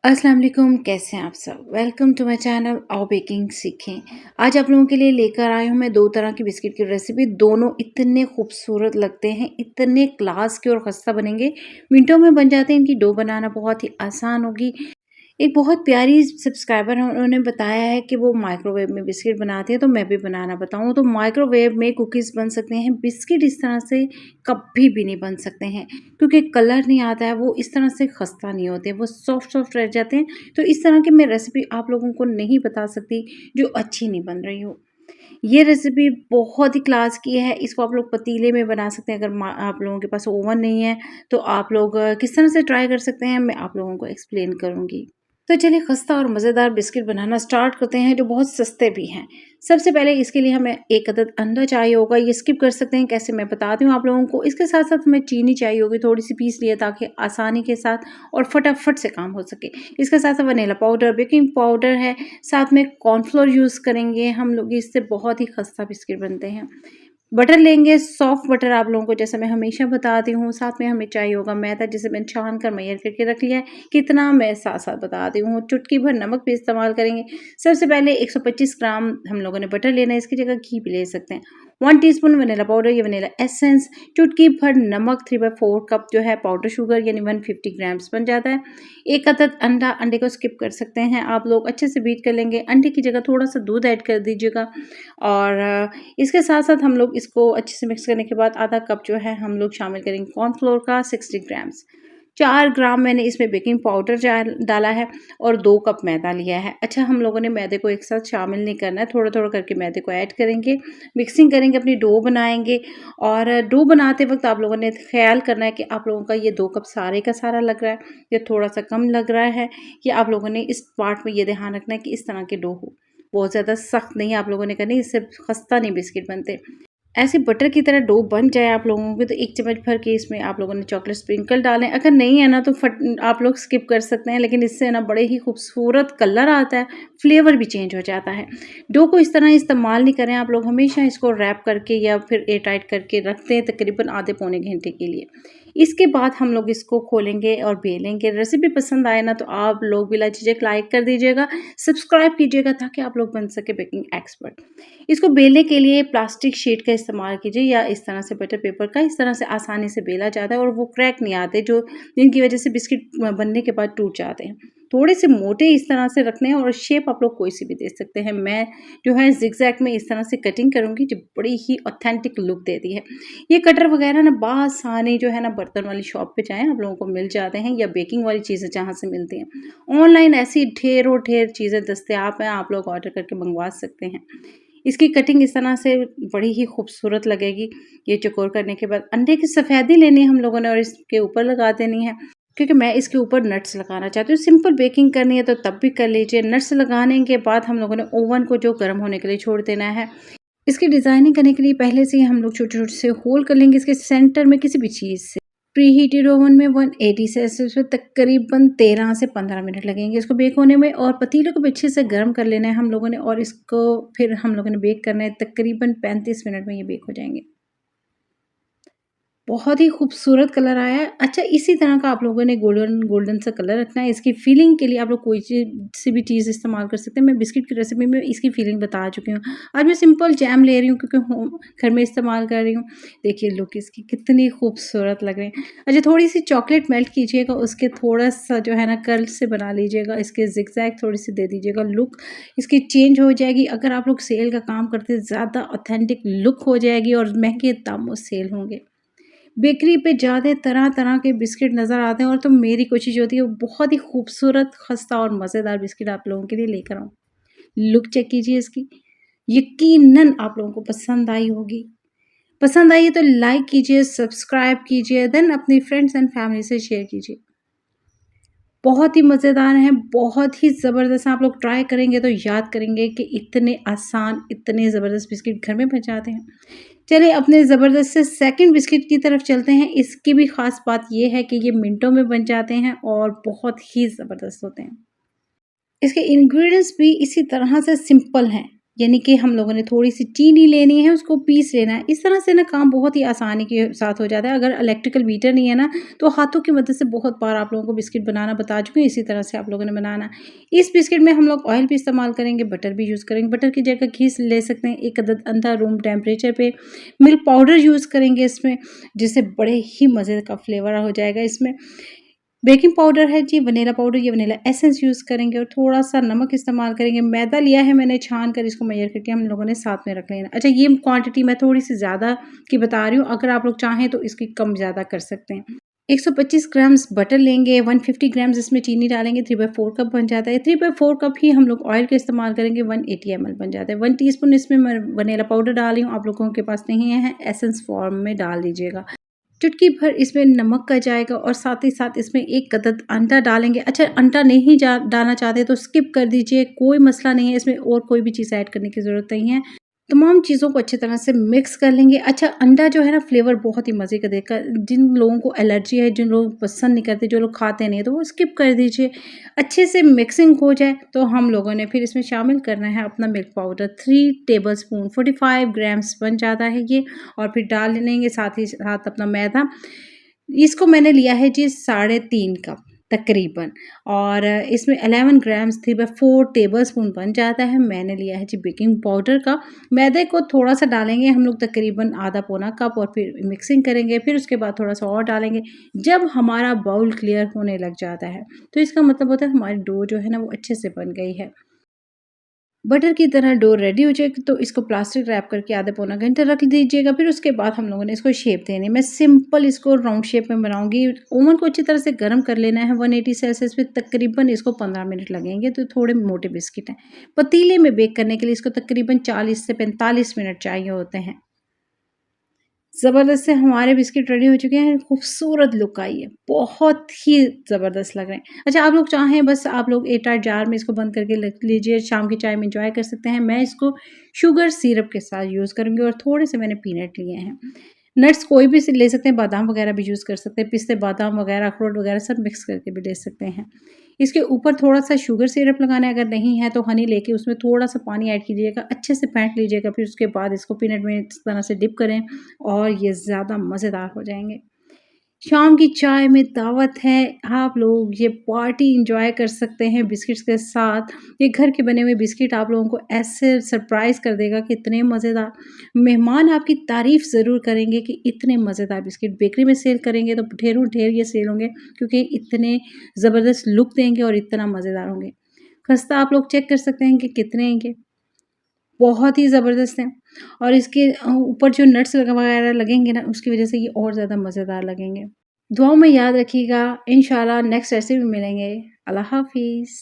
अस्सलाम वालेकुम, कैसे हैं आप सब? वेलकम टू माय चैनल आओ बेकिंग सीखें। आज आप लोगों के लिए लेकर आई हूँ मैं 2 तरह की बिस्किट की रेसिपी। दोनों इतने खूबसूरत लगते हैं, इतने क्लास के और खस्ता बनेंगे, मिनटों में बन जाते हैं। इनकी डो बनाना बहुत ही आसान होगी। एक बहुत प्यारी सब्सक्राइबर हैं, उन्होंने बताया है कि वो माइक्रोवेव में बिस्किट बनाती हैं, तो मैं भी बनाना बताऊँ। तो माइक्रोवेव में कुकीज़ बन सकते हैं, बिस्किट इस तरह से कभी भी नहीं बन सकते हैं, क्योंकि कलर नहीं आता है, वो इस तरह से खस्ता नहीं होते, वो सॉफ्ट-सॉफ्ट रह जाते हैं। तो इस तरह की मैं रेसिपी आप लोगों को नहीं बता सकती, जो अच्छी नहीं बन रही हो। ये रेसिपी बहुत ही क्लास की है, इसको आप लोग पतीले में बना सकते हैं। अगर आप लोगों के पास ओवन नहीं है, तो आप लोग किस तरह से ट्राई कर सकते हैं, मैं आप लोगों को एक्सप्लेन करूँगी। तो चलिए खस्ता और मज़ेदार बिस्किट बनाना स्टार्ट करते हैं, जो बहुत सस्ते भी हैं। सबसे पहले इसके लिए हमें 1 अदद अंडा चाहिए होगा, ये स्किप कर सकते हैं, कैसे मैं बताती हूँ आप लोगों को। इसके साथ-साथ हमें चीनी चाहिए होगी, थोड़ी-सी पीस लिए ताकि आसानी के साथ और फटाफट से काम हो सके। इसके साथ-साथ वनीला पाउडर, बेकिंग पाउडर है, साथ में कॉर्नफ्लोर यूज़ करेंगे हम लोग, इससे बहुत ही खस्ता बिस्किट बनते हैं। बटर लेंगे, सॉफ्ट बटर आप लोगों को जैसा मैं हमेशा बताती हूँ। साथ में हमें चाहिए होगा मैदा, जिसे मैंने छान कर मैयर करके रख लिया है। कितना मैं साथ-साथ बताती हूँ। चुटकी भर नमक भी इस्तेमाल करेंगे। सबसे पहले 125 ग्राम हम लोगों ने बटर लेना है, इसकी जगह घी भी ले सकते हैं। 1 टीस्पून वनीला पाउडर या वनीला एसेंस, चुटकी भर नमक, 3/4 कप जो है पाउडर शुगर यानी 150 ग्राम्स बन जाता है। 1 अदद अंडा, अंडे को स्किप कर सकते हैं आप लोग, अच्छे से बीट कर लेंगे। अंडे की जगह थोड़ा-सा दूध ऐड कर दीजिएगा और इसके साथ-साथ हम लोग इसको अच्छे से मिक्स करने के बाद आधा कप जो है हम लोग शामिल करेंगे कॉर्नफ्लोर का 60 ग्राम्स। 4 ग्राम मैंने इसमें बेकिंग पाउडर डाला है और 2 कप मैदा लिया है। अच्छा, हम लोगों ने मैदे को एक साथ शामिल नहीं करना है, थोड़ा-थोड़ा करके मैदे को ऐड करेंगे, मिक्सिंग करेंगे, अपनी डो बनाएँगे। और डो बनाते वक़्त आप लोगों ने ख़्याल करना है कि आप लोगों का ये 2 कप सारे का सारा लग रहा है या थोड़ा-सा कम लग रहा है। ये आप लोगों ने इस पार्ट में ये ध्यान रखना है कि इस तरह की डो हो। बहुत ज़्यादा सख्त नहीं आप लोगों ने करनी, इससे खस्ता नहीं बिस्किट बनते। ऐसे बटर की तरह डो बन जाए आप लोगों के, तो 1 चम्मच भर के इसमें आप लोगों ने चॉकलेट स्प्रिंकल डालें। अगर नहीं है ना तो आप लोग स्किप कर सकते हैं, लेकिन इससे ना बड़े ही खूबसूरत कलर आता है, फ्लेवर भी चेंज हो जाता है। डो को इस तरह इस्तेमाल नहीं करें आप लोग, हमेशा इसको रैप करके या फिर एयर टाइट करके रखते हैं तकरीबन आधे पौने घंटे के लिए। इसके बाद हम लोग इसको खोलेंगे और बेलेंगे। रेसिपी पसंद आए ना तो आप लोग बिला झिझक लाइक कर दीजिएगा, सब्सक्राइब कीजिएगा ताकि आप लोग बन सके बेकिंग एक्सपर्ट। इसको बेलने के लिए प्लास्टिक शीट का इस्तेमाल कीजिए या इस तरह से बटर पेपर का, इस तरह से आसानी से बेला जाता है और वो क्रैक नहीं आते, जो जिनकी वजह से बिस्किट बनने के बाद टूट जाते हैं। थोड़े से मोटे इस तरह से रखने हैं और शेप आप लोग कोई सी भी दे सकते हैं। मैं जो है ज़िगज़ैग में इस तरह से कटिंग करूँगी, जो बड़ी ही ऑथेंटिक लुक देती है। ये कटर वगैरह ना बासानी जो है ना बर्तन वाली शॉप पे जाएँ, आप लोगों को मिल जाते हैं, या बेकिंग वाली चीज़ें जहाँ से मिलती हैं। ऑनलाइन ऐसी ढेरों ढेर चीज़ें दस्तयाब हैं, आप लोग ऑर्डर करके मंगवा सकते हैं। इसकी कटिंग इस तरह से बड़ी ही खूबसूरत लगेगी। ये चौकोर करने के बाद अंडे की सफ़ेदी लेनी है हम लोगों ने और इसके ऊपर लगा देनी है, क्योंकि मैं इसके ऊपर नट्स लगाना चाहती हूँ। सिंपल बेकिंग करनी है तो तब भी कर लीजिए। नट्स लगाने के बाद हम लोगों ने ओवन को जो गर्म होने के लिए छोड़ देना है। इसकी डिज़ाइनिंग करने के लिए पहले से ही हम लोग छोटे-छोटे से होल कर लेंगे इसके सेंटर में किसी भी चीज़ से। प्रीहीटेड ओवन में 180 सेल्सियस पे तकरीबन 13 से 15 मिनट लगेंगे इसको बेक होने में, और पतीले को भी अच्छे से गर्म कर लेना है हम लोगों ने, और इसको फिर हम लोगों ने बेक करना है। तकरीबन 35 मिनट में ये बेक हो जाएंगे। बहुत ही खूबसूरत कलर आया है। अच्छा, इसी तरह का आप लोगों ने गोल्डन गोल्डन सा कलर रखना है। इसकी फिलिंग के लिए आप लोग कोई सी भी चीज़ इस्तेमाल कर सकते हैं। मैं बिस्किट की रेसिपी में इसकी फिलिंग बता चुकी हूँ। आज मैं सिंपल जैम ले रही हूँ, क्योंकि घर में इस्तेमाल कर रही हूँ। देखिए लुक इसकी कितनी खूबसूरत लग रही है। अच्छा, थोड़ी-सी चॉकलेट मेल्ट कीजिएगा, उसके थोड़ा-सा जो है ना कर्ल से बना लीजिएगा, इसके ज़िगज़ैग थोड़ी-सी दे दीजिएगा, लुक इसकी चेंज हो जाएगी। अगर आप लोग सेल का काम करते हैं, ज़्यादा ऑथेंटिक लुक हो जाएगी और महँगे दामों सेल होंगे। बेकरी पे ज़्यादा तरह-तरह के बिस्किट नज़र आते हैं, और तो मेरी कोशिश होती है वो बहुत ही खूबसूरत, खस्ता और मज़ेदार बिस्किट आप लोगों के लिए लेकर आऊँ। लुक चेक कीजिए इसकी, यकीनन आप लोगों को पसंद आई होगी। पसंद आई है तो लाइक कीजिए, सब्सक्राइब कीजिए, देन अपनी फ्रेंड्स एंड फैमिली से शेयर कीजिए। बहुत ही मज़ेदार हैं, बहुत ही ज़बरदस्त हैं। आप लोग ट्राई करेंगे तो याद करेंगे कि इतने आसान, इतने ज़बरदस्त बिस्किट घर में बन जाते हैं। चलिए अपने ज़बरदस्त से सेकंड बिस्किट की तरफ चलते हैं। इसकी भी ख़ास बात ये है कि ये मिनटों में बन जाते हैं और बहुत ही ज़बरदस्त होते हैं। इसके इंग्रीडिएंट्स भी इसी तरह से सिंपल हैं। यानी कि हम लोगों ने थोड़ी-सी चीनी लेनी है, उसको पीस लेना है। इस तरह से ना काम बहुत ही आसानी के साथ हो जाता है। अगर इलेक्ट्रिकल बीटर नहीं है ना, तो हाथों की मदद से बहुत बार आप लोगों को बिस्किट बनाना बता चुकी हूँ, इसी तरह से आप लोगों ने बनाना। इस बिस्किट में हम लोग ऑयल भी इस्तेमाल करेंगे, बटर भी यूज़ करेंगे। बटर की जगह घी ले सकते हैं, 1 अदद अंडा रूम टेम्परेचर पे। मिल्क पाउडर यूज़ करेंगे इसमें, जिससे बड़े ही मज़े का फ्लेवर हो जाएगा इसमें। बेकिंग पाउडर है जी, वनीला पाउडर या वनीला एसेंस यूज़ करेंगे और थोड़ा-सा नमक इस्तेमाल करेंगे। मैदा लिया है मैंने छान कर, इसको मेजर करके हम लोगों ने साथ में रख लेना। अच्छा, ये क्वांटिटी मैं थोड़ी-सी ज़्यादा की बता रही हूँ, अगर आप लोग चाहें तो इसकी कम-ज़्यादा कर सकते हैं। 125 ग्राम्स बटर लेंगे, 150 ग्राम्स इसमें चीनी डालेंगे, 3/4 कप बन जाता है। 3/4 कप ही हम लोग ऑयल का इस्तेमाल करेंगे, 180 ml बन जाता है। 1 टीस्पून इसमें मैं वनीला पाउडर डाल रही हूँ, आप लोगों के पास नहीं है, एसेंस फॉर्म में डाल दीजिएगा। चुटकी भर इसमें नमक का जाएगा और साथ ही साथ इसमें 1 अदद अंडा डालेंगे। अच्छा, अंडा नहीं जा डालना चाहते तो स्किप कर दीजिए, कोई मसला नहीं है, इसमें और कोई भी चीज़ ऐड करने की ज़रूरत नहीं है। तमाम चीज़ों को अच्छी तरह से मिक्स कर लेंगे। अच्छा, अंडा जो है ना फ्लेवर बहुत ही मज़े का देगा। जिन लोगों को एलर्जी है, जिन लोग पसंद नहीं करते, जो लोग खाते नहीं हैं, तो वो स्किप कर दीजिए। अच्छे से मिक्सिंग हो जाए तो हम लोगों ने फिर इसमें शामिल करना है अपना मिल्क पाउडर, 3 टेबलस्पून 45 ग्राम्स बन जाता है ये। और फिर डाल लेंगे साथ ही साथ अपना मैदा। इसको मैंने लिया है जी 3.5 कप तकरीबन, और इसमें 11 ग्राम्स 3/4 टेबलस्पून बन जाता है। मैंने लिया है जी बेकिंग पाउडर का। मैदे को थोड़ा-सा डालेंगे हम लोग, तकरीबन आधा पौना कप, और फिर मिक्सिंग करेंगे। फिर उसके बाद थोड़ा-सा और डालेंगे। जब हमारा बाउल क्लियर होने लग जाता है, तो इसका मतलब होता है हमारी डो जो है ना वो अच्छे से बन गई है। बटर की तरह डो रेडी हो जाएगी तो इसको प्लास्टिक रैप करके आधे पौना घंटा रख दीजिएगा। फिर उसके बाद हम लोगों ने इसको शेप देनी है। मैं सिंपल इसको राउंड शेप में बनाऊंगी। ओवन को अच्छी तरह से गर्म कर लेना है 180 सेल्सियस पे। तकरीबन इसको 15 मिनट लगेंगे, तो थोड़े मोटे बिस्किट हैं। पतीले में बेक करने के लिए इसको तकरीबन 40 से 45 मिनट चाहिए होते हैं। ज़बरदस्त से हमारे बिस्किट रेडी हो चुके हैं, खूबसूरत लुक आई है, बहुत ही ज़बरदस्त लग रहे हैं। अच्छा, आप लोग चाहें बस आप लोग एयरटाइट जार में इसको बंद करके रख लीजिए, शाम की चाय में एंजॉय कर सकते हैं। मैं इसको शुगर सिरप के साथ यूज़ करूँगी और थोड़े से मैंने पीनट लिए हैं। नट्स कोई भी ले सकते हैं, बादाम वगैरह भी यूज़ कर सकते हैं, पिस्ते, बादाम वगैरह, अखरोट वगैरह सब मिक्स करके भी ले सकते हैं। इसके ऊपर थोड़ा-सा शुगर सिरप लगाना है, अगर नहीं है तो हनी लेके उसमें थोड़ा-सा पानी ऐड कीजिएगा, अच्छे से फेंट लीजिएगा, फिर उसके बाद इसको पीनट में इस तरह से डिप करें और ये ज़्यादा मज़ेदार हो जाएँगे। शाम की चाय में दावत है, आप लोग ये पार्टी एन्जॉय कर सकते हैं बिस्किट्स के साथ। ये घर के बने हुए बिस्किट आप लोगों को ऐसे सरप्राइज़ कर देगा कि इतने मज़ेदार, मेहमान आपकी तारीफ़ ज़रूर करेंगे कि इतने मज़ेदार बिस्किट। बेकरी में सेल करेंगे तो ढेरों ढेर ये सेल होंगे, क्योंकि इतने ज़बरदस्त लुक देंगे और इतना मज़ेदार होंगे। खस्ता आप लोग चेक कर सकते हैं कि कितने हैं ये, बहुत ही ज़बरदस्त हैं। और इसके ऊपर जो नट्स वगैरह लगेंगे ना, उसकी वज़ह से ये और ज़्यादा मज़ेदार लगेंगे। दुआओं में याद रखिएगा, इंशाल्लाह नेक्स्ट रेसिपी में मिलेंगे। अल्लाह हाफ़िज़।